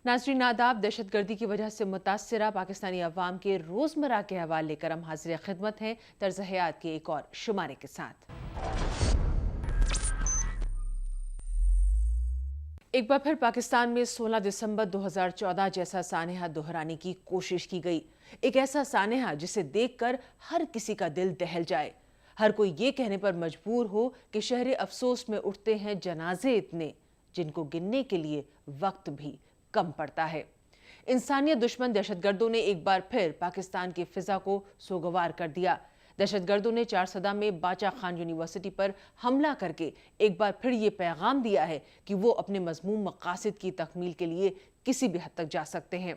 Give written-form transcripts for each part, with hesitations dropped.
नाज़रीन आदाब। दहशत गर्दी की वजह से मुतासरा पाकिस्तानी अवाम के रोज़मर्रा के हवाले लेकर हम हाजिर खिदमत हैं तर्ज़ हयात के एक और शुमारे के साथ। एक बार फिर पाकिस्तान में 16 दिसंबर 2014 जैसा सानेहा दोहराने की कोशिश की गई। एक ऐसा सानेहा जिसे देखकर हर किसी का दिल दहल जाए, हर कोई ये कहने पर मजबूर हो कि शहर अफसोस में उठते हैं जनाजे इतने जिनको गिनने के लिए वक्त भी कम पड़ता है। इंसानियत दुश्मन दहशतगर्दों ने एक बार फिर पाकिस्तान की फिजा को सोगवार कर दिया। दहशतगर्दों ने चारसदा में बाचा खान यूनिवर्सिटी पर हमला करके एक बार फिर ये पैगाम दिया है कि वो अपने मजमूम मकासद की तकमील के लिए किसी भी हद तक जा सकते हैं।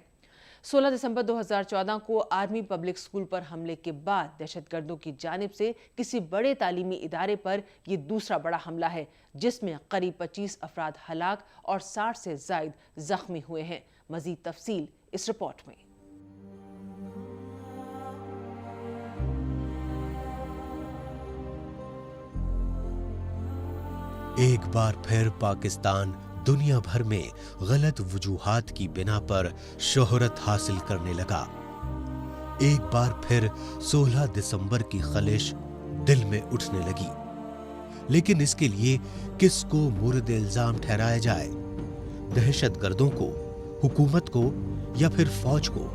16 दिसंबर 2014 को आर्मी पब्लिक स्कूल पर हमले के बाद दहशतगर्दों की जानिब से किसी बड़े तालीमी इदारे पर यह दूसरा बड़ा हमला है, जिसमें करीब 25 अफराद हलाक और 60 से जायद जख्मी हुए हैं। मजीद तफसील इस रिपोर्ट में। एक बार फिर पाकिस्तान दुनिया भर में गलत वजूहात की बिना पर शोहरत हासिल करने लगा। एक बार फिर 16 दिसंबर की खलिश दिल में उठने लगी, लेकिन इसके लिए किसको मुर्द इल्जाम ठहराया जाए? दहशतगर्दों को, हुकूमत को या फिर फौज को?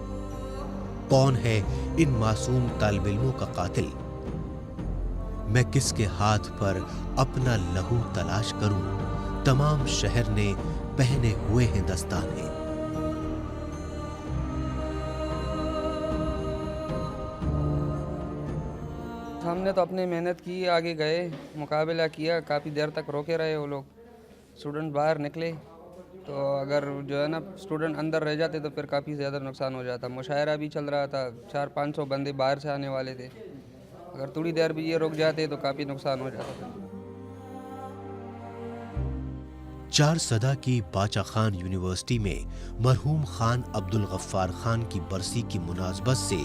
कौन है इन मासूम तालिब इल्मों का कातिल? मैं किसके हाथ पर अपना लहू तलाश करूं? तमाम शहर ने पहने हुए हैं दस्ताने। हमने तो अपनी मेहनत की, आगे गए, मुकाबला किया, काफ़ी देर तक रोके रहे वो लोग। स्टूडेंट बाहर निकले तो अगर जो है ना स्टूडेंट अंदर रह जाते तो फिर काफ़ी ज़्यादा नुकसान हो जाता। मुशायरा भी चल रहा था, 400-500 बंदे बाहर से आने वाले थे। अगर थोड़ी देर भी ये रुक जाते तो काफ़ी नुकसान हो जाता। चारसदा की बाचा खान यूनिवर्सिटी में मरहूम खान अब्दुल गफ्फार खान की बरसी की मुनासबत से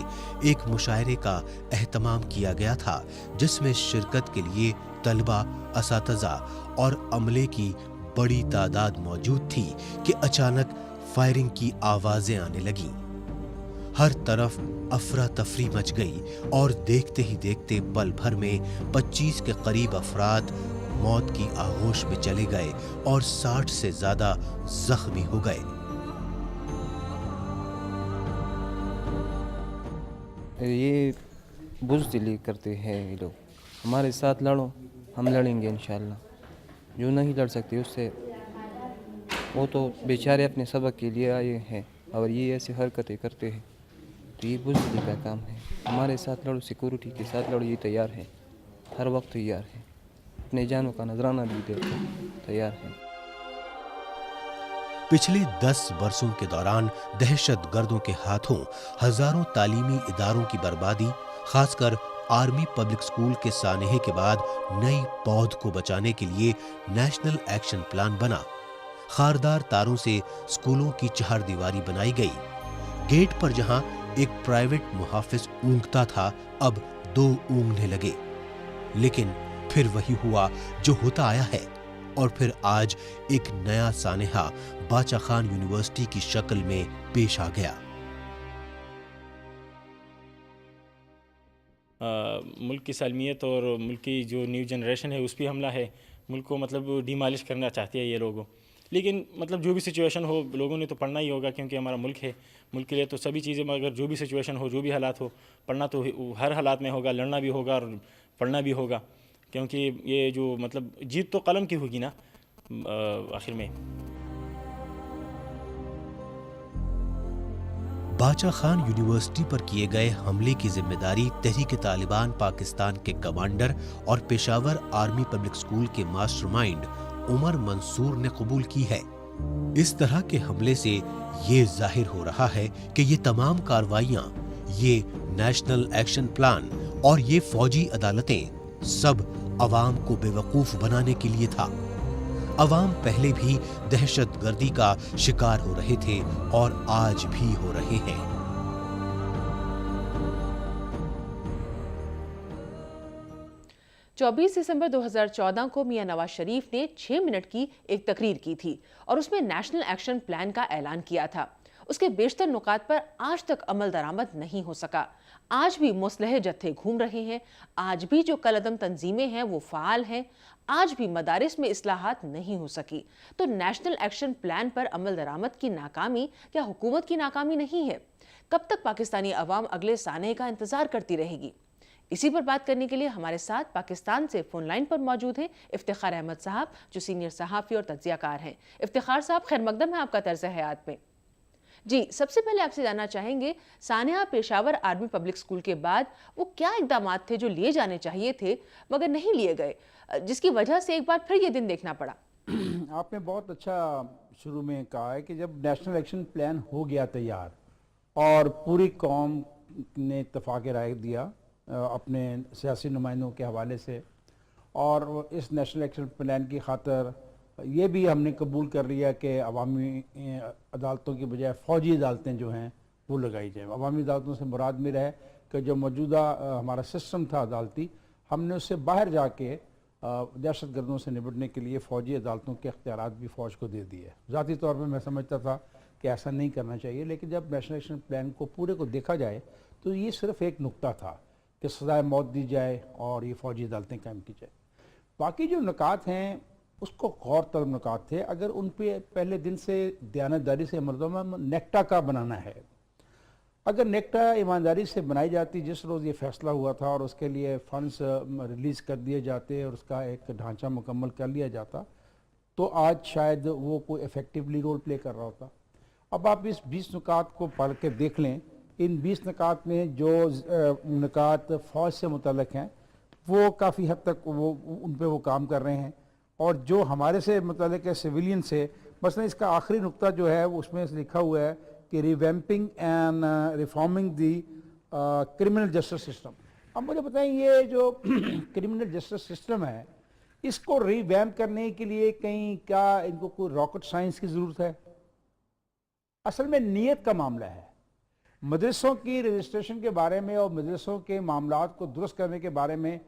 एक मुशायरे का एहतमाम किया गया था, जिसमें शिरकत के लिए तलबा, असातिज़ा और अमले की बड़ी तादाद मौजूद थी कि अचानक फायरिंग की आवाजें आने लगी। हर तरफ अफरा तफरी मच गई और देखते ही देखते पल भर में 25 के करीब अफराद मौत की आगोश में चले गए और 60 से ज्यादा जख्मी हो गए। ये बुज़दिली करते हैं ये लोग। हमारे साथ लड़ो, हम लड़ेंगे इंशाअल्लाह। जो नहीं लड़ सकते उससे, वो तो बेचारे अपने सबक के लिए आए हैं और ये ऐसी हरकतें करते हैं, तो ये बुज़दिली का काम है। हमारे साथ लड़ो, सिक्योरिटी के साथ लड़ो, ये तैयार है, हर वक्त तैयार है, अपने जानों का नजराना भी देते तैयार है। पिछले 10 वर्षों के दौरान दहशतगर्दों के हाथों हजारों तालीमी इदारों की बर्बादी, खासकर आर्मी पब्लिक स्कूल के सानेहे के बाद नई पौध को बचाने के लिए नेशनल एक्शन प्लान बना। खारदार तारों से स्कूलों की चहारदीवारी बनाई गई। गेट पर जहां एक प्राइवेट मुहाफिज ऊँघता था, अब 2 ऊँघने लगे। लेकिन फिर वही हुआ जो होता आया है, और फिर आज एक नया सानेहा बाचा खान यूनिवर्सिटी की शक्ल में पेश आ गया। मुल्क की सालमियत और मुल्क की जो न्यू जनरेशन है उस पर हमला है। मुल्क को मतलब डिमालिश करना चाहते हैं ये लोग। लेकिन मतलब जो भी सिचुएशन हो, लोगों ने तो पढ़ना ही होगा, क्योंकि हमारा मुल्क है। मुल्क के लिए तो सभी चीज़ें, मगर जो भी सिचुएशन हो, जो भी हालात हो, पढ़ना तो हर हालात में होगा, लड़ना भी होगा और पढ़ना भी होगा, क्योंकि ये जो मतलब जीत तो कलम की होगी ना आखिर में। बाचा खान यूनिवर्सिटी पर किए गए हमले की जिम्मेदारी तहरीक तालिबान पाकिस्तान के कमांडर और पेशावर आर्मी पब्लिक स्कूल के मास्टरमाइंड उमर मंसूर ने कबूल की है। इस तरह के हमले से ये जाहिर हो रहा है कि ये तमाम कार्रवाइयां, ये नेशनल एक्शन प्लान और ये फौजी अदालतें सब अवाम को बेवकूफ बनाने के लिए था। अवाम पहले भी दहशतगर्दी का शिकार हो रहे थे और आज भी हो रहे हैं। 24 दिसंबर 2014 को मियां नवाज शरीफ ने 6 मिनट की एक तकरीर की थी और उसमें नेशनल एक्शन प्लान का ऐलान किया था। उसके बेशतर नुकात पर आज तक अमल दरामद नहीं हो सका। आज भी मुसलह जत्थे घूम रहे हैं, आज भी जो कलअदम तंजीमें हैं वो फाल हैं, आज भी मदारिस में इस्लाहात नहीं हो सकी। तो नेशनल एक्शन प्लान पर अमल दरामद की नाकामी क्या हुकूमत की नाकामी नहीं है? कब तक पाकिस्तानी अवाम अगले साने का इंतजार करती रहेगी? इसी पर बात करने के लिए हमारे साथ पाकिस्तान से फोन लाइन पर मौजूद हैं इफ्तिखार अहमद साहब, जो सीनियर सहाफ़ी और तज्ज़ियाकार हैं। इफ्तिखार साहब, खैर मकदम है आपका तर्ज़ हयात में। जी, सबसे पहले आपसे जानना चाहेंगे, Sania Peshawar army public school के बाद वो क्या इक़दाम थे जो लिए जाने चाहिए थे मगर नहीं लिए गए, जिसकी वजह से एक बार फिर ये दिन देखना पड़ा? आपने बहुत अच्छा शुरू में कहा है कि जब नेशनल एक्शन प्लान हो गया तैयार और पूरी कौम ने इत्तफाक़ राय दिया अपने सियासी नुमाइंदों के हवाले से, और इस नेशनल एक्शन प्लान की खातर ये भी हमने कबूल कर लिया कि अवामी अदालतों की बजाय फ़ौजी अदालतें जो हैं वो लगाई जाए। अवामी अदालतों से मुराद मेरा है कि जो मौजूदा हमारा सिस्टम था अदालती, हमने उससे बाहर जाके दहशत गर्दों से निपटने के लिए फ़ौजी अदालतों के अख्तियारात भी फ़ौज को दे दिए। ज़ाती तौर पर मैं समझता था कि ऐसा नहीं करना चाहिए, लेकिन जब नेशनल एक्शन प्लान को पूरे को देखा जाए तो ये सिर्फ़ एक नुक्ता था कि सज़ाए मौत दी जाए और ये फ़ौजी अदालतें कायम की जाए। बाकी जो नुकात हैं उसको गौर तलब नुकात थे। अगर उन पे पहले दिन से दयानतदारी से अमल नेक्टा का बनाना है, अगर नेक्टा ईमानदारी से बनाई जाती, जिस रोज़ ये फ़ैसला हुआ था और उसके लिए फ़ंड्स रिलीज़ कर दिए जाते और उसका एक ढांचा मुकम्मल कर लिया जाता, तो आज शायद वो कोई इफ़ेक्टिवली रोल प्ले कर रहा होता। अब आप इस 20 नुकात को पढ़ के देख लें। इन 20 नुकात में जो नुकात फ़ौज से मुतल्लिक़ हैं वो काफ़ी हद तक वो उन पे वो काम कर रहे हैं, और जो हमारे से मुतल्लिक़ है सिविलियन से, मसलन इसका आखिरी नुक्ता जो है उसमें लिखा हुआ है कि revamping and reforming the criminal justice system. अब मुझे बताएं, ये जो क्रिमिनल जस्टिस सिस्टम है इसको रिवैम्प करने के लिए कहीं क्या इनको कोई रॉकेट साइंस की ज़रूरत है? असल में नीयत का मामला है। मदरसों की रजिस्ट्रेशन के बारे में और मदरसों के मामलात को दुरुस्त करने के बारे में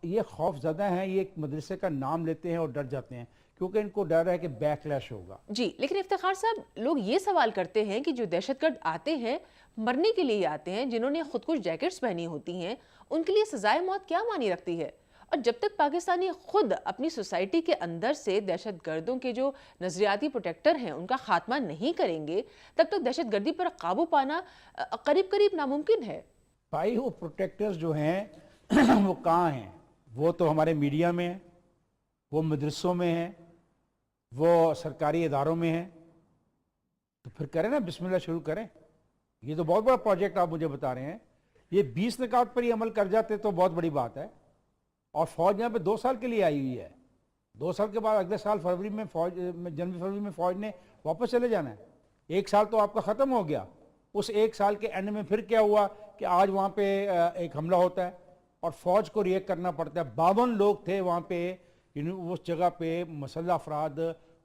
ये खौफज़दा हैं, ये एक मदरसे का नाम लेते हैं और डर जाते हैं क्योंकि इनको डर है कि बैकलैश होगा। जी, लेकिन इफ्तिखार साहब, लोग ये सवाल करते हैं कि जो दहशतगर्द आते हैं मरने के लिए आते हैं, जिन्होंने खुदकुश जैकेट्स पहनी होती हैं, उनके लिए सजाए मौत क्या मानी रखती है? और जब तक पाकिस्तानी खुद अपनी सोसाइटी के अंदर से दहशतगर्दों के जो नजरियाती प्रोटेक्टर हैं उनका खात्मा नहीं करेंगे, तब तक दहशतगर्दी पर काबू पाना करीब करीब नामुमकिन है। भाई, वो प्रोटेक्टर्स जो हैं वो कहाँ हैं? वो तो हमारे मीडिया में हैं, वो मदरसों में हैं, वो सरकारी इदारों में हैं। तो फिर करें ना, बिस्मिल्लाह शुरू करें। ये तो बहुत बड़ा प्रोजेक्ट आप मुझे बता रहे हैं। ये 20 निकात पर ही अमल कर जाते तो बहुत बड़ी बात है। और फौज यहाँ पे 2 साल के लिए आई हुई है। 2 साल के बाद अगले साल फरवरी में जनवरी फरवरी में फौज ने वापस चले जाना है। 1 साल तो आपका ख़त्म हो गया। उस 1 साल के एंड में फिर क्या हुआ कि आज वहाँ पे एक हमला होता है और फौज को रिएक्ट करना पड़ता है। 52 लोग थे वहाँ पे, उस जगह पे मुसल्लह अफराद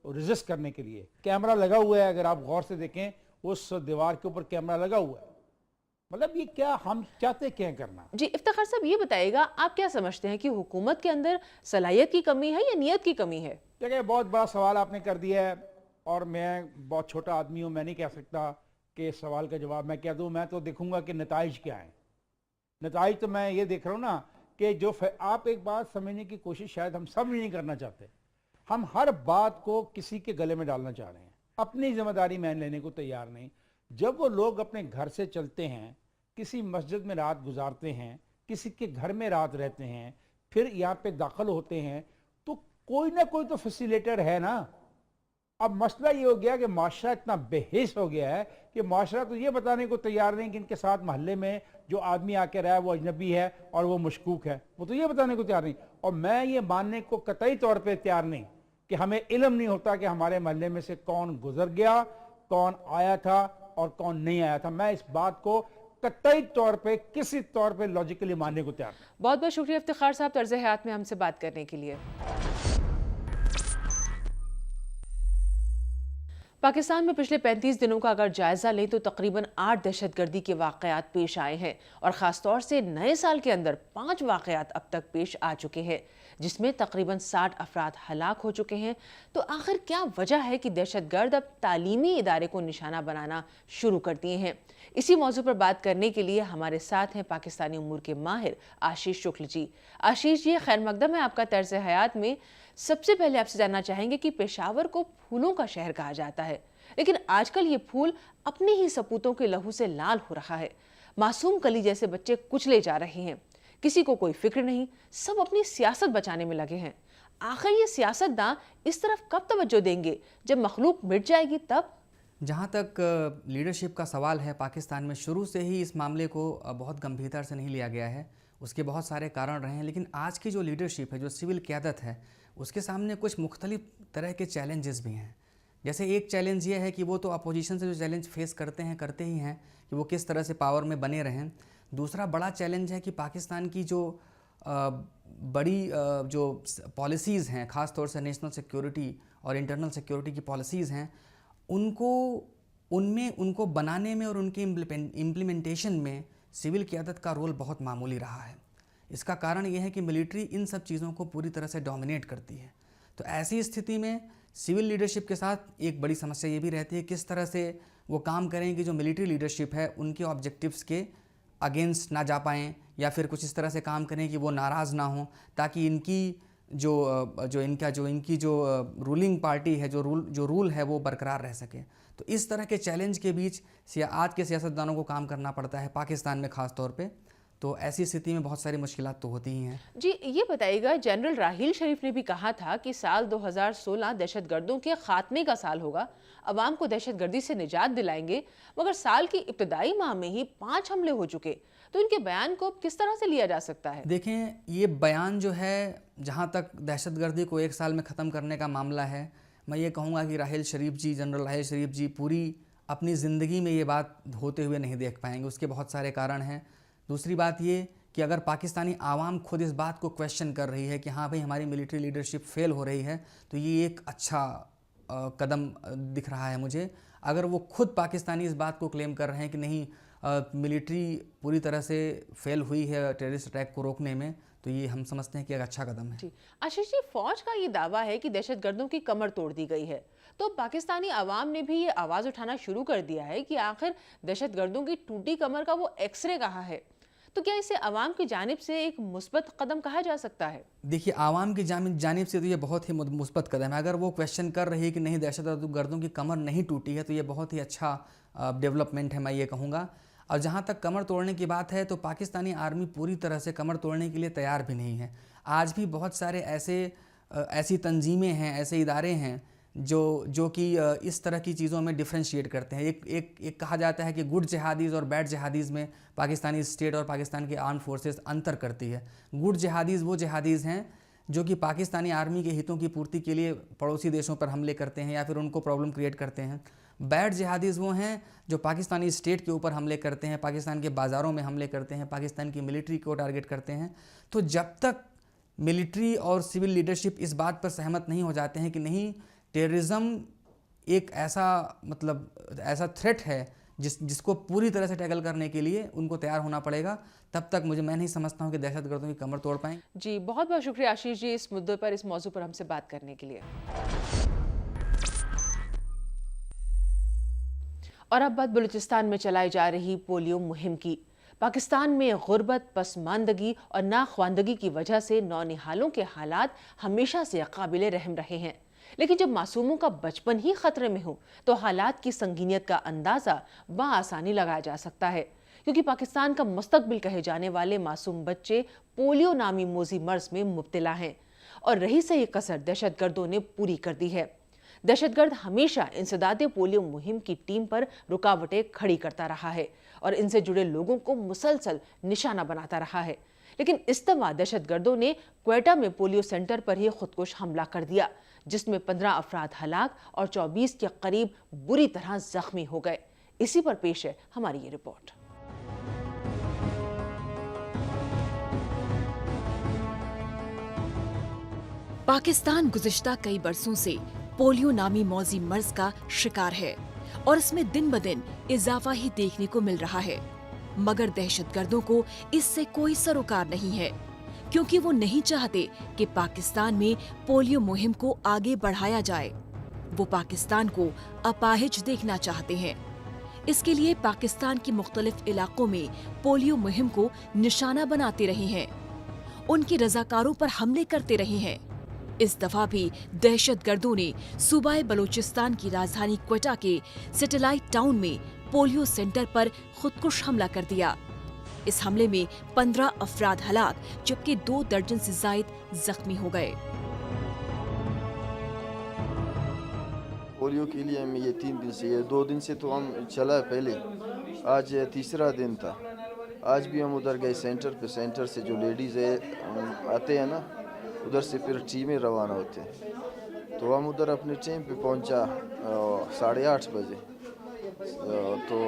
रेजिस्ट करने के लिए। कैमरा लगा हुआ है, अगर आप गौर से देखें उस दीवार के ऊपर कैमरा लगा हुआ है। मतलब ये क्या हम चाहते क्या करना? जी, इफ्तिखार साहब ये बताइएगा, आप क्या समझते हैं कि हुकूमत के अंदर सलाहियत की कमी है या नीयत की कमी है? देखिए, बहुत बड़ा सवाल आपने कर दिया है और मैं बहुत छोटा आदमी हूँ, मैं नहीं कह सकता कि सवाल का जवाब मैं क्या दूँ। मैं तो देखूंगा कि नताइज क्या हैं। नताइज तो मैं ये देख रहा हूँ ना कि जो आप एक बात समझने की कोशिश शायद हम सब नहीं करना चाहते। हम हर बात को किसी के गले में डालना चाह रहे हैं, अपनी जिम्मेदारी में लेने को तैयार नहीं। जब वो लोग अपने घर से चलते हैं, किसी मस्जिद में रात गुजारते हैं, किसी के घर में रात रहते हैं, फिर यहाँ पे दाखिल होते हैं, तो कोई ना कोई तो फैसिलिटेटर है ना। अब मसला ये हो गया कि माशरा इतना बेहिस हो गया है कि माशरा तो ये बताने को तैयार नहीं कि इनके साथ महल्ले में जो आदमी आके रहा है वो अजनबी है और वो मशकूक है, वो तो ये बताने को तैयार नहीं। और मैं ये मानने को कतई तौर पे तैयार नहीं कि हमें इल्म नहीं होता कि हमारे महल्ले में से कौन गुजर गया, कौन आया था और कौन नहीं आया था। मैं इस बात को कतई तौर पे किसी तौर पे लॉजिकली मानने को तैयार। बहुत बहुत शुक्रिया इफ्तिखार साहब, तर्ज़ हयात में हमसे बात करने के लिए। पाकिस्तान में पिछले 35 दिनों का अगर जायजा लें तो तकरीबन 8 दहशतगर्दी के वाकयात पेश आए हैं और खासतौर से नए साल के अंदर 5 वाकयात अब तक पेश आ चुके हैं, जिसमें तकरीबन 60 अफराद हलाक हो चुके हैं। तो आखिर क्या वजह है कि दहशतगर्द अब तालीमी इदारे को निशाना बनाना शुरू कर दिए हैं? इसी मौजू पर बात करने के लिए हमारे साथ हैं पाकिस्तानी उमूर के माहिर आशीष शुक्ल जी। आशीष जी, खैर मकदम है आपका तर्ज हयात में। सबसे पहले आपसे जानना चाहेंगे कि पेशावर को फूलों का शहर कहा जाता है, लेकिन आजकल ये फूल अपने ही सपूतों के लहू से लाल हो रहा है। मासूम कली जैसे बच्चे कुचले जा रहे हैं, किसी को कोई फिक्र नहीं, सब अपनी सियासत बचाने में लगे हैं। आखिर ये सियासतदान इस तरफ कब तवज्जो देंगे? जब मखलूक मिट जाएगी तब? जहाँ तक लीडरशिप का सवाल है, पाकिस्तान में शुरू से ही इस मामले को बहुत गंभीरता से नहीं लिया गया है। उसके बहुत सारे कारण रहे हैं, लेकिन आज की जो लीडरशिप है, जो सिविल क़यादत है, उसके सामने कुछ मुख्तलिफ तरह के चैलेंजेस भी हैं। जैसे एक चैलेंज ये है कि वो तो अपोजिशन से जो चैलेंज फेस करते ही हैं कि वो किस तरह से पावर में बने रहें। दूसरा बड़ा चैलेंज है कि पाकिस्तान की जो बड़ी जो पॉलिसीज़ हैं, ख़ास तौर से नेशनल सिक्योरिटी और इंटरनल सिक्योरिटी की पॉलिसीज़ हैं, उनको बनाने में और उनके इम्प्लीमेंटेशन में सिविल क़यादत का रोल बहुत मामूली रहा है। इसका कारण यह है कि मिलिट्री इन सब चीज़ों को पूरी तरह से डोमिनेट करती है। तो ऐसी स्थिति में सिविल लीडरशिप के साथ एक बड़ी समस्या ये भी रहती है किस तरह से वो काम करें कि जो मिलिट्री लीडरशिप है उनके ऑब्जेक्टिव्स के अगेंस्ट ना जा पाएँ, या फिर कुछ इस तरह से काम करें कि वो नाराज़ ना हों, ताकि इनकी जो रूलिंग पार्टी है, जो रूल है, वो बरकरार रह सके। तो इस तरह के चैलेंज के बीच आज के सियासतदानों को काम करना पड़ता है, पाकिस्तान में ख़ास तौर पे। तो ऐसी स्थिति में बहुत सारी मुश्किलात तो होती ही हैं। जी, ये बताइएगा, जनरल राहील शरीफ ने भी कहा था कि साल 2016 दहशतगर्दों के खात्मे का साल होगा, अवाम को दहशतगर्दी से निजात दिलाएंगे, मगर साल की इब्तदाई माह में ही 5 हमले हो चुके। तो इनके बयान को किस तरह से लिया जा सकता है? देखें, ये बयान जो है, जहाँ तक दहशतगर्दी को एक साल में ख़त्म करने का मामला है, मैं ये कहूँगा कि जनरल राहील शरीफ जी पूरी अपनी ज़िंदगी में ये बात होते हुए नहीं देख पाएंगे। उसके बहुत सारे कारण हैं। दूसरी बात ये कि अगर पाकिस्तानी आवाम खुद इस बात को क्वेश्चन कर रही है कि हाँ भाई हमारी मिलिट्री लीडरशिप फेल हो रही है, तो ये एक अच्छा कदम दिख रहा है मुझे। अगर वो खुद पाकिस्तानी इस बात को क्लेम कर रहे हैं कि नहीं, मिलिट्री पूरी तरह से फेल हुई है टेररिस्ट अटैक को रोकने में, तो ये हम समझते हैं कि एक अच्छा कदम है। जी आशीष जी, फौज का ये दावा है कि दहशतगर्दों की कमर तोड़ दी गई है, तो पाकिस्तानी आवाम ने भी ये आवाज़ उठाना शुरू कर दिया है कि आखिर दहशतगर्दों की टूटी कमर का वो एक्सरे कहाँ है? तो क्या इसे आवाम की जानिब से एक मुस्बत कदम कहा जा सकता है? देखिए, आवाम की जानिब से तो ये बहुत ही मुस्बत कदम है। अगर वो क्वेश्चन कर रही है कि नहीं, दहशतगर्दों की कमर नहीं टूटी है, तो ये बहुत ही अच्छा डेवलपमेंट है, मैं ये कहूँगा। और जहाँ तक कमर तोड़ने की बात है, तो पाकिस्तानी आर्मी पूरी तरह से कमर तोड़ने के लिए तैयार भी नहीं है। आज भी बहुत सारे ऐसी तंजीमें हैं, ऐसे इदारे हैं जो कि इस तरह की चीज़ों में डिफ्रेंशिएट करते हैं। एक कहा जाता है कि गुड जिहादीज़ और बैड जिहादीज़ में पाकिस्तानी स्टेट और पाकिस्तान के आर्म फोर्सेस अंतर करती है। गुड जिहादीज़ वो जिहादीज़ हैं जो कि पाकिस्तानी आर्मी के हितों की पूर्ति के लिए पड़ोसी देशों पर हमले करते हैं या फिर उनको प्रॉब्लम क्रिएट करते हैं। बैड जिहादीज़ वो हैं जो पाकिस्तानी स्टेट के ऊपर हमले करते हैं, पाकिस्तान के बाज़ारों में हमले करते हैं, पाकिस्तान की मिलिट्री को टारगेट करते हैं। तो जब तक मिलिट्री और सिविल लीडरशिप इस बात पर सहमत नहीं हो जाते हैं कि नहीं, टेररिज्म एक ऐसा थ्रेट है जिसको पूरी तरह से टैकल करने के लिए उनको तैयार होना पड़ेगा, तब तक मैं नहीं समझता हूँ कि दहशतगर्दों की कमर तोड़ पाएंगे। जी, बहुत बहुत शुक्रिया आशीष जी इस मुद्दे पर, इस मौजू पर हमसे बात करने के लिए। और अब बात बलूचिस्तान में चलाई जा रही पोलियो मुहिम की। पाकिस्तान में गुर्बत, पसमानदगी और नाख्वानदगी की वजह से नौनिहालों के हालात हमेशा से काबिले रहम रहे हैं, लेकिन जब मासूमों का बचपन ही खतरे में हो तो हालात की संगीनियत का अंदाजा बआसानी लगाया जा सकता है, क्योंकि पाकिस्तान का मुस्तकबिल कहे जाने वाले मासूम बच्चे पोलियो नामी मोजी मर्ज में मुब्तला हैं और रही सही कसर दहशतगर्दों ने पूरी कर दी है। दहशतगर्द हमेशा इंसदादे पोलियो मुहिम की टीम पर रुकावटें खड़ी करता रहा है और इनसे जुड़े लोगों को मुसलसल निशाना बनाता रहा है, लेकिन इस दफा दहशतगर्दों ने क्वेटा में पोलियो सेंटर पर ही खुदकुश हमला कर दिया, जिसमें 15 अफराद हलाक और 24 के करीब बुरी तरह जख्मी हो गए। इसी पर पेश है हमारी ये रिपोर्ट। पाकिस्तान गुज़िश्ता कई बरसों से पोलियो नामी मौजी मर्ज का शिकार है और इसमें दिन ब दिन इजाफा ही देखने को मिल रहा है। मगर दहशतगर्दों को इससे कोई सरोकार नहीं है, क्योंकि वो नहीं चाहते कि पाकिस्तान में पोलियो मुहिम को आगे बढ़ाया जाए। वो पाकिस्तान को अपाहिज देखना चाहते हैं। इसके लिए पाकिस्तान के मुख्तलिफ इलाकों में पोलियो मुहिम को निशाना बनाते रहे हैं, उनके रजाकारों पर हमले करते रहे हैं। इस दफा भी दहशतगर्दों ने सूबाए बलूचिस्तान की राजधानी क्वेटा के सैटेलाइट टाउन में पोलियो सेंटर पर खुदकुश हमला कर दिया। इस हमले में 15 अफराद हलाक जबकि 2 दर्जन से जायद जख्मी हो गए। पोलियो के लिए हम ये 3 दिन से, ये 2 दिन से तो हम चला पहले, आज तीसरा दिन था। आज भी हम उधर गए सेंटर पे, सेंटर से जो लेडीज़ है आते हैं ना, उधर से फिर टीमें रवाना होते हैं। तो हम उधर अपने टाइम पे पहुंचा 8:30 बजे। तो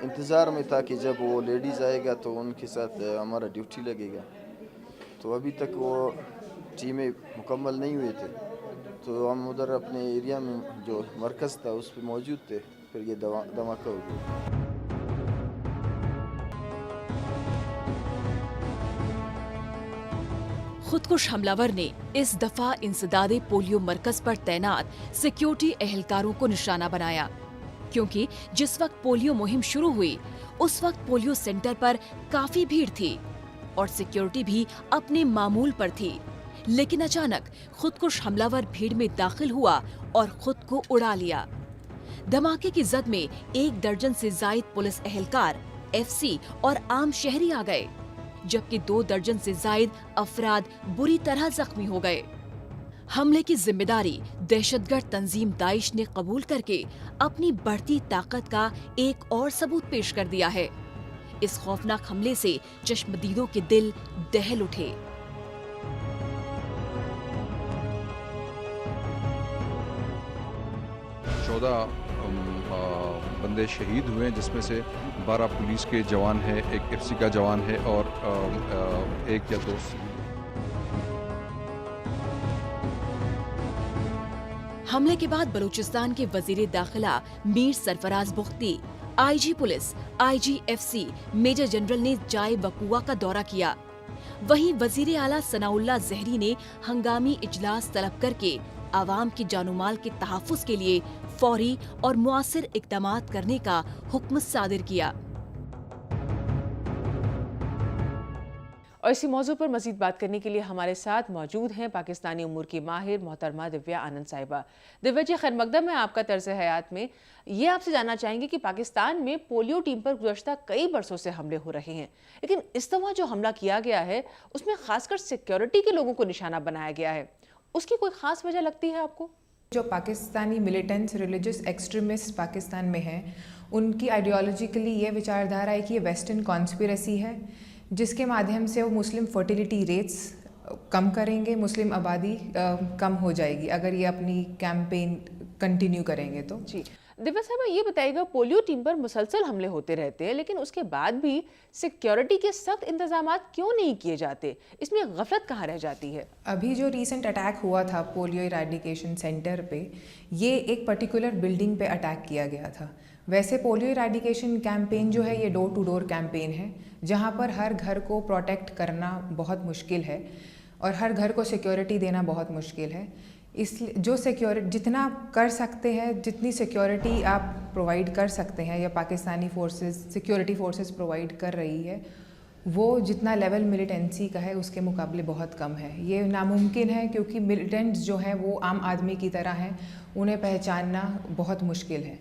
इंतज़ार में था कि जब वो लेडीज़ आएगा तो उनके साथ हमारा ड्यूटी लगेगा। तो अभी तक वो टीमें मुकम्मल नहीं हुए थे, तो हम उधर अपने एरिया में जो मरकज़ था उस पर मौजूद थे। फिर ये धमाका हो गया। खुदकुश हमलावर ने इस दफा इंसदादे पोलियो मरकज पर तैनात सिक्योरिटी एहलकारों को निशाना बनाया, क्योंकि जिस वक्त पोलियो मुहिम शुरू हुई उस वक्त पोलियो सेंटर पर काफी भीड़ थी और सिक्योरिटी भी अपने मामूल पर थी। लेकिन अचानक खुदकुश हमलावर भीड़ में दाखिल हुआ और खुद को उड़ा लिया। धमाके की जद में 1 दर्जन से जायद पुलिस एहलकार, एफसी और आम शहरी आ गए, जबकि 2 दर्जन से जायद अफराद बुरी तरह जख्मी हो गए। हमले की जिम्मेदारी दहशतगर्द तंजीम दाइश ने कबूल करके अपनी बढ़ती ताकत का एक और सबूत पेश कर दिया है। इस खौफनाक हमले से चश्मदीदों के दिल दहल उठे। बंदे शहीद हुए, जिसमें से 12 पुलिस के जवान हैं, 1 एफसी का जवान है और 1 या 2 हमले के बाद बलूचिस्तान के वजीर दाखिला Mir Sarfaraz Bugti, IG police, IGFC major general ने जाए वकुआ का दौरा किया। वहीं वजीर आला सनाउल्लाह जहरी ने हंगामी इजलास तलब करके आवाम की जानोमाल के तहफ़्फ़ुज़ के लिए फौरी और मुआसिर इक़दामात करने का हुक्म सादिर किया। और इसी मौजू पर मजीद बात करने के लिए हमारे साथ मौजूद हैं पाकिस्तानी उमूर की माहिर मोहतरमा दिव्या आनंद साहिबा। दिव्या जी, खैर मकदम है आपका तर्ज़ हयात में। ये आपसे जानना चाहेंगे कि पाकिस्तान में पोलियो टीम पर गुज़श्ता कई बरसों से हमले हो रहे हैं, लेकिन इस दफ़ा जो हमला किया गया है उसमें खासकर सिक्योरिटी के लोगों को निशाना बनाया गया है। उसकी कोई ख़ास वजह लगती है आपको? जो Pakistani militants religious extremist Pakistan में हैं, उनकी आइडियोलॉजिकली ये विचारधारा है कि ये वेस्टर्न कॉन्स्पिरेसी है, जिसके माध्यम से वो मुस्लिम फर्टिलिटी रेट्स कम करेंगे, मुस्लिम आबादी कम हो जाएगी अगर ये अपनी कैंपेन कंटिन्यू करेंगे तो। जी दिव्या साहब, ये बताइएगा, पोलियो टीम पर मुसलसल हमले होते रहते हैं, लेकिन उसके बाद भी सिक्योरिटी के सख्त इंतजामात क्यों नहीं किए जाते? इसमें गफलत कहाँ रह जाती है? अभी जो रीसेंट अटैक हुआ था पोलियो इरेडिकेशन सेंटर पे, ये एक पर्टिकुलर बिल्डिंग पे अटैक किया गया था। वैसे पोलियो इरेडिकेशन कैंपेन जो है ये डोर टू डोर कैंपेन है, जहाँ पर हर घर को प्रोटेक्ट करना बहुत मुश्किल है और हर घर को सिक्योरिटी देना बहुत मुश्किल है। इसलिए जो सिक्योरिटी जितना कर सकते हैं, जितनी सिक्योरिटी आप प्रोवाइड कर सकते हैं या Pakistani forces security forces provide कर रही है, वो जितना लेवल मिलिटेंसी का है उसके मुकाबले बहुत कम है। ये नामुमकिन है क्योंकि मिलिटेंट्स जो हैं वो आम आदमी की तरह हैं, उन्हें पहचानना बहुत मुश्किल है।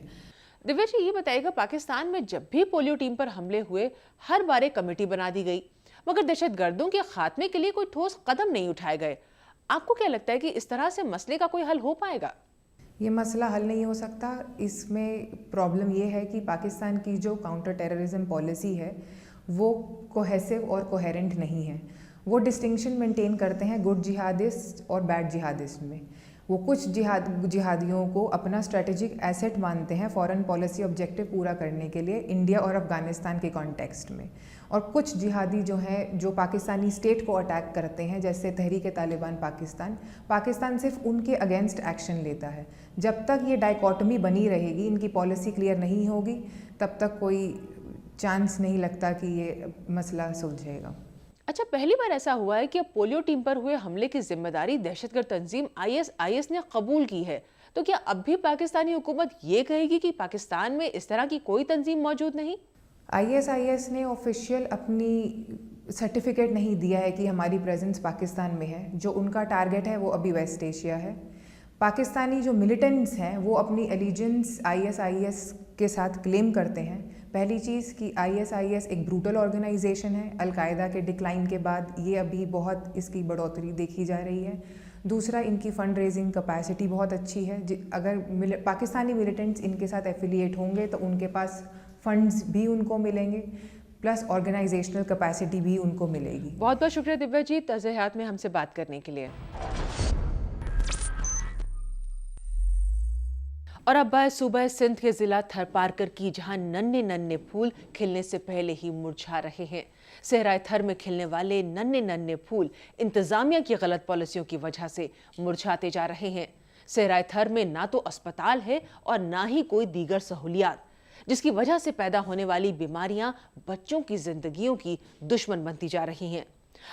दिव्या जी, ये बताइएगा, पाकिस्तान में जब भी पोलियो टीम पर हमले हुए हर बार एक कमेटी बना दी गई, मगर दहशतगर्दों के खात्मे के लिए कोई ठोस कदम नहीं उठाए गए। आपको क्या लगता है कि इस तरह से मसले का कोई हल हो पाएगा? ये मसला हल नहीं हो सकता। इसमें प्रॉब्लम ये है कि पाकिस्तान की जो काउंटर टेररिज्म पॉलिसी है वो कोहेसिव और कोहेरेंट नहीं है। वो डिस्टिंक्शन मेंटेन करते हैं गुड जिहादिस्ट और बैड जिहादिस्ट में। वो कुछ जिहादियों को अपना स्ट्रेटेजिक एसेट मानते हैं फॉरेन पॉलिसी ऑब्जेक्टिव पूरा करने के लिए इंडिया और अफ़गानिस्तान के कॉन्टेक्स्ट में, और कुछ जिहादी जो हैं जो पाकिस्तानी स्टेट को अटैक करते हैं, जैसे तहरीक तालिबान पाकिस्तान सिर्फ उनके अगेंस्ट एक्शन लेता है। जब तक ये डाइकोटमी बनी रहेगी, इनकी पॉलिसी क्लियर नहीं होगी, तब तक कोई चांस नहीं लगता कि ये मसला सुलझेगा। अच्छा, पहली बार ऐसा हुआ है कि अब पोलियो टीम पर हुए हमले की जिम्मेदारी दहशतगर्द तंजीम ISIS ने कबूल की है, तो क्या अब भी पाकिस्तानी हुकूमत ये कहेगी कि पाकिस्तान में इस तरह की कोई तंजीम मौजूद नहीं? ISIS ने ऑफिशियल अपनी सर्टिफिकेट नहीं दिया है कि हमारी प्रेजेंस पाकिस्तान में है। जो उनका टारगेट है वो अभी वेस्ट एशिया है। पाकिस्तानी जो मिलिटेंट्स हैं वो अपनी एलिजेंस ISIS के साथ क्लेम करते हैं। पहली चीज़ कि ISIS एक ब्रूटल ऑर्गेनाइजेशन है। अलकायदा के डिक्लाइन के बाद ये अभी बहुत इसकी बढ़ोतरी देखी जा रही है। दूसरा, इनकी फ़ंड रेजिंग कैपेसिटी बहुत अच्छी है। अगर पाकिस्तानी मिलिटेंट्स इनके साथ एफिलिएट होंगे तो उनके पास फंड्स भी उनको मिलेंगे, प्लस ऑर्गेनाइजेशनल कैपेसिटी भी उनको मिलेगी। बहुत बहुत शुक्रिया दिव्या जी, तर्ज़ हयात में हमसे बात करने के लिए। और अब बात सूबा सिंध के ज़िला थरपारकर की, जहां नन्हे नन्हे फूल खिलने से पहले ही मुरझा रहे हैं। सहराए थर में खिलने वाले नन्हे नन्हे फूल इंतज़ामिया की गलत पॉलिसियों की वजह से मुरझाते जा रहे हैं। सहराए थर में ना तो अस्पताल है और ना ही कोई दीगर सहूलियात, जिसकी वजह से पैदा होने वाली बीमारियां बच्चों की जिंदगियों की दुश्मन बनती जा रही हैं।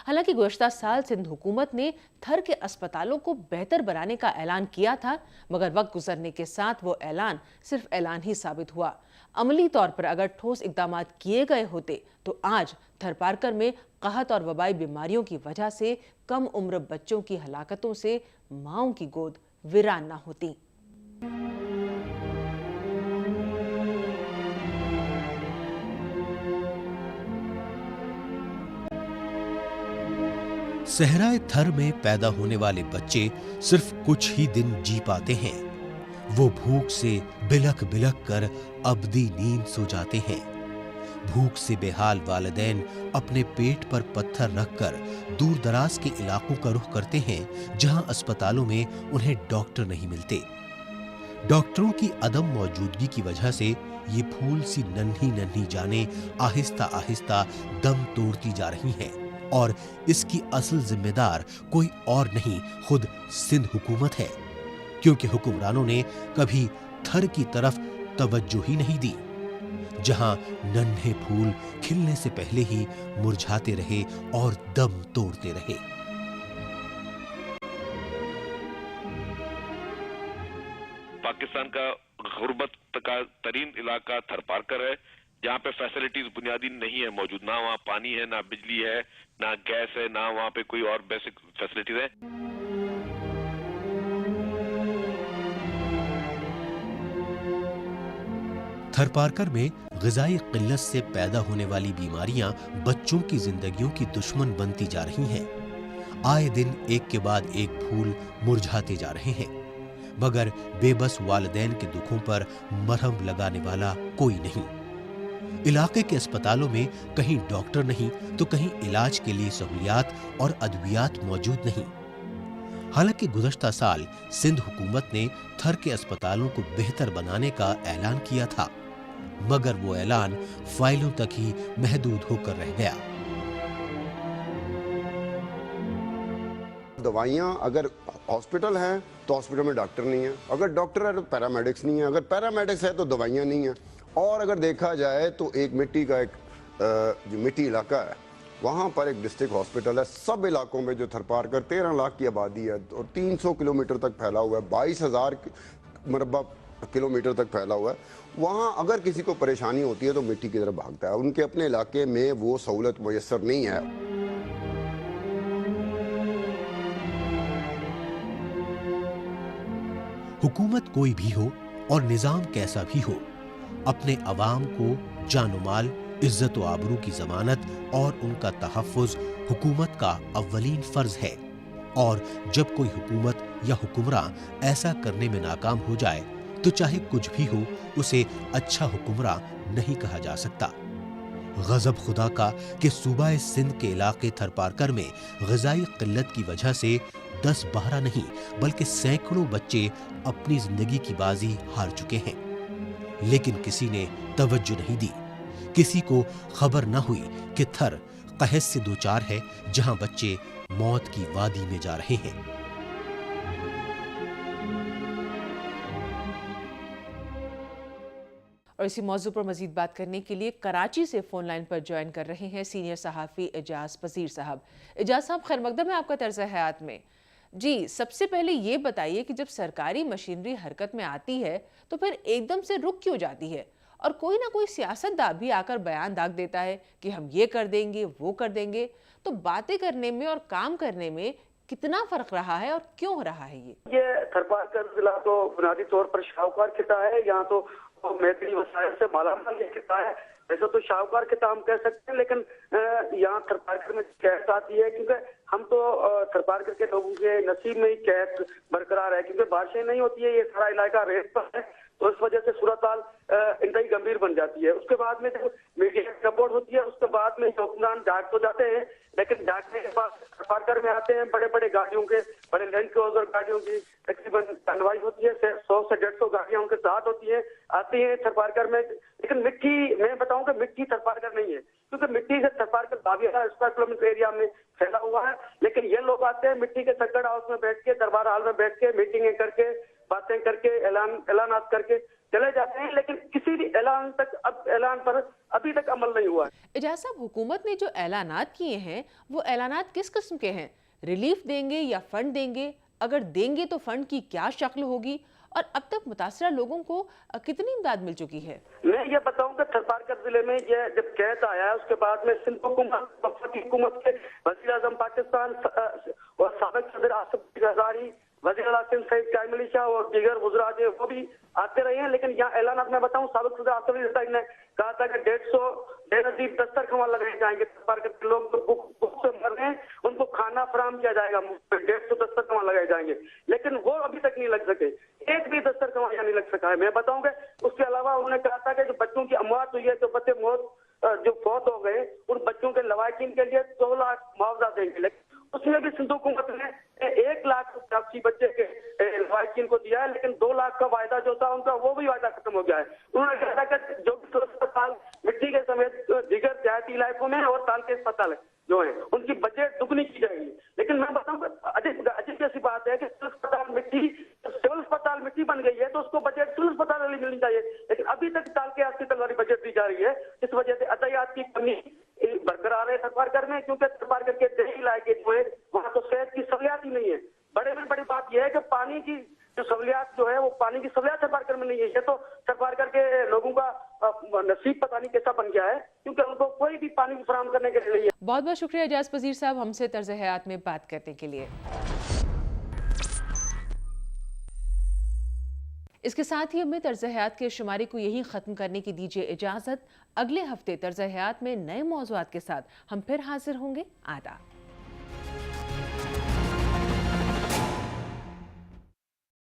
हालांकि गुज़श्ता साल सिंध हुकूमत ने थर के अस्पतालों को बेहतर बनाने का ऐलान किया था, मगर वक्त गुजरने के साथ वो ऐलान सिर्फ ऐलान ही साबित हुआ। अमली तौर पर अगर ठोस इक़दाम किए गए होते तो आज थरपारकर में क़हत और वबाई बीमारियों की वजह से कम उम्र बच्चों की हलाकतों से माँओं की गोद वीरान ना होती। सहराए थर में पैदा होने वाले बच्चे सिर्फ कुछ ही दिन जी पाते हैं। वो भूख से बिलख बिलख कर अबदी नींद सो जाते हैं। भूख से बेहाल वालिदैन अपने पेट पर पत्थर रखकर दूर दराज के इलाकों का रुख करते हैं, जहां अस्पतालों में उन्हें डॉक्टर नहीं मिलते। डॉक्टरों की अदम मौजूदगी की वजह से ये फूल सी नन्ही नन्ही जानें आहिस्ता आहिस्ता दम तोड़ती जा रही हैं, और इसकी असल जिम्मेदार कोई और नहीं, खुद सिंध हुकूमत है, क्योंकि हुक्मरानों ने कभी थर की तरफ तवज्जो ही नहीं दी, जहां नन्हे फूल खिलने से पहले ही मुरझाते रहे और दम तोड़ते रहे। पाकिस्तान का गुर्बत का तरीन इलाका थरपारकर है, जहाँ पे फैसिलिटीज बुनियादी नहीं है मौजूद, ना वहाँ पानी है, ना बिजली है, ना गैस है, ना वहाँ पे कोई और बेसिक फैसिलिटीज है। थरपारकर में ग़िज़ाई क़िल्लत से पैदा होने वाली बीमारियां बच्चों की जिंदगियों की दुश्मन बनती जा रही हैं। आए दिन एक के बाद एक फूल मुरझाते जा रहे हैं, मगर बेबस वालिदैन के दुखों पर मरहम लगाने वाला कोई नहीं। इलाके के अस्पतालों में कहीं डॉक्टर नहीं तो कहीं इलाज के लिए सहूलियात और अद्वियात मौजूद नहीं। हालांकि गुज़श्ता साल सिंध हुकूमत ने थर के अस्पतालों को बेहतर बनाने का ऐलान किया था, मगर वो ऐलान फाइलों तक ही महदूद होकर रह गया। दवाइयाँ अगर हॉस्पिटल हैं तो हॉस्पिटल में डॉक्टर नहीं है, अगर डॉक्टर है तो पैरामेडिक्स नहीं है, अगर पैरामेडिक्स है तो दवाइयाँ नहीं है। और अगर देखा जाए तो एक मिट्टी का जो मिट्टी इलाका है वहाँ पर एक डिस्ट्रिक्ट हॉस्पिटल है। सब इलाकों में जो थरपारकर 13 लाख की आबादी है और 300 किलोमीटर तक फैला हुआ है, 22,000 मरबा किलोमीटर तक फैला हुआ है, वहाँ अगर किसी को परेशानी होती है तो मिट्टी की तरफ भागता है। उनके अपने इलाके में वो सहूलत मुयस्सर नहीं है। हुकूमत कोई भी हो और निजाम कैसा भी हो, अपने अवाम को जानो माल, इज्जत व आबरू की जमानत और उनका तहफ़्फ़ुज़ हुकूमत का अव्वलीन फर्ज है। और जब कोई हुकूमत या हुक्मरान ऐसा करने में नाकाम हो जाए तो चाहे कुछ भी हो, उसे अच्छा हुक्मरान नहीं कहा जा सकता। गजब खुदा का कि सूबा सिंध के इलाके थरपारकर में ग़िज़ाई क़िल्लत की वजह से 10-12 नहीं बल्कि सैकड़ों बच्चे अपनी जिंदगी की बाजी हार चुके हैं, लेकिन किसी ने तवज्जो नहीं दी। किसी को खबर न हुई कि थर कहस से दो चार है जहां बच्चे मौत की वादी में जा रहे हैं। और इसी मौजू पर मजीद बात करने के लिए कराची से फोन लाइन पर ज्वाइन कर रहे हैं सीनियर सहाफ़ी एजाज पजीर साहब। एजाज साहब, खैर मकदम है आपका तर्ज़ हयात में। जी, सबसे पहले ये बताइए कि जब सरकारी मशीनरी हरकत में आती है तो फिर एकदम से रुक क्यों जाती है, और कोई ना कोई सियासतदान भी आकर बयान दाग देता है कि हम ये कर देंगे वो कर देंगे, तो बातें करने में और काम करने में कितना फर्क रहा है और क्यों हो रहा है? ये थरपारकर जिला तो बुनियादी तौर पर शाहूकार खिता है, यहाँ तो मैदानी वसाइल से मालामाल ये खिता है। वैसे तो शाहूकार खिता हम कह सकते हैं, लेकिन यहाँ थरपारकर में कैद आती है क्योंकि हम तो थरपारकर के लोगों के नसीब में ही कैद बरकरार है, क्योंकि बारिशें नहीं होती है, ये सारा इलाका रेत पर है, तो इस वजह से सूरत हाल इंतहाई गंभीर बन जाती है। उसके बाद में जब मीडिया रिपोर्ट होती है उसके बाद में हुक्मरान डाक तो जाते हैं, लेकिन डाकने के बाद थरपारकर में आते हैं बड़े बड़े गाड़ियों के, बड़े लैंड क्रूजर गाड़ियों की तकरीबन सुनवाई होती है, 100 से 150 गाड़ियां उनके साथ होती है, आती है थरपारकर में। लेकिन मिट्टी, मैं बताऊं कि मिट्टी थरपारकर नहीं है, क्योंकि मिट्टी से थरपारकर दाविया स्क्वायर किलोमीटर एरिया में फैला हुआ है। लेकिन ये लोग आते हैं मिट्टी के सक्कड़ हाउस में बैठ के, दरबार हाल में बैठ के, मीटिंगें करके, बातें करके, ऐलानात करके चले जाते हैं, लेकिन किसी भी ऐलान पर अभी तक अमल नहीं हुआ है। एजाज साहब, हुकूमत ने जो ऐलानात किए हैं वो ऐलानात किस किस्म के हैं? रिलीफ देंगे या फंड देंगे? अगर देंगे तो फंड की क्या शक्ल होगी, और अब तक मुतासरा लोगों को कितनी इमदाद मिल चुकी है? मैं ये बताऊं कि थरपारकर जिले में ये जब कैद आया है उसके बाद में सिंध हुकूमत के वज़ीर आज़म पाकिस्तान और साबिक सदर आसिफ ज़रदारी, वज़ीर आला सिंध सईद कायम अली शाह और दीगर वज़रा जो वो भी आते रहे हैं, लेकिन यहाँ ऐलानात में बताऊं साबिक सदर आसिफ ज़रदारी ने कहा था कि 150 बेनज़ीर दस्तरखान लगाए जाएंगे, थरपारकर के लोग तो भूख से मर रहे हैं, उनको खाना फराहम किया जाएगा, 150 दस्तरखान लगाए जाएंगे, लेकिन वो अभी तक नहीं लग सके, एक भी दस्तरखान यहाँ नहीं लग सका है। मैं बताऊंगा उसके अलावा उन्होंने कहा था कि जो बच्चों की अमवात हुई है, जो बच्चे जो फौत हो गए, उन बच्चों के लवाकिन के लिए 2 लाख मुआवजा देंगे, लेकिन उसमें भी सिंध हुकूमत ने 1 लाख 80 बच्चे के लवाकिन को दिया है, लेकिन 2 लाख का वायदा जो था उनका वो भी वायदा खत्म हो गया है। उन्होंने कहा था कि जो अस्पताल मिट्टी के समेत दीगर देहाती इलाकों में और ताल के अस्पताल जो है उनकी बजट दुगनी की जाएगी, लेकिन मैं बताऊँ अजीब जैसी बात है कि सिविल अस्पताल मिट्टी बन गई है तो उसको बजट सिविल अस्पताल वाली मिलनी चाहिए, लेकिन अभी तक ताल के अस्पताल वाली बजट दी जा रही है। इस वजह से अदायत की कमी बरकरार है थरपारकर में, क्योंकि थरपारकर के देही इलाके जो है वहाँ तो सेहत की सहूलियात ही नहीं है। बड़ी बात यह है कि पानी की जो सहूलियात जो है वो पानी की सहूलियात थरपारकर में नहीं है। ये तो थरपारकर के लोगों का नसीब पता नहीं कैसा बन गया है, क्योंकि उनको कोई भी पानी फराहम करने के लिए नहीं है। बहुत बहुत शुक्रिया एजाज पजीर साहब हमसे तर्ज हयात में बात करने के लिए। इसके साथ ही हमें तर्ज हयात के शुमारी को यही ख़त्म करने की दीजिए इजाज़त। अगले हफ्ते तर्ज हयात में नए मौज़ूआत के साथ हम फिर हाजिर होंगे। आदाब।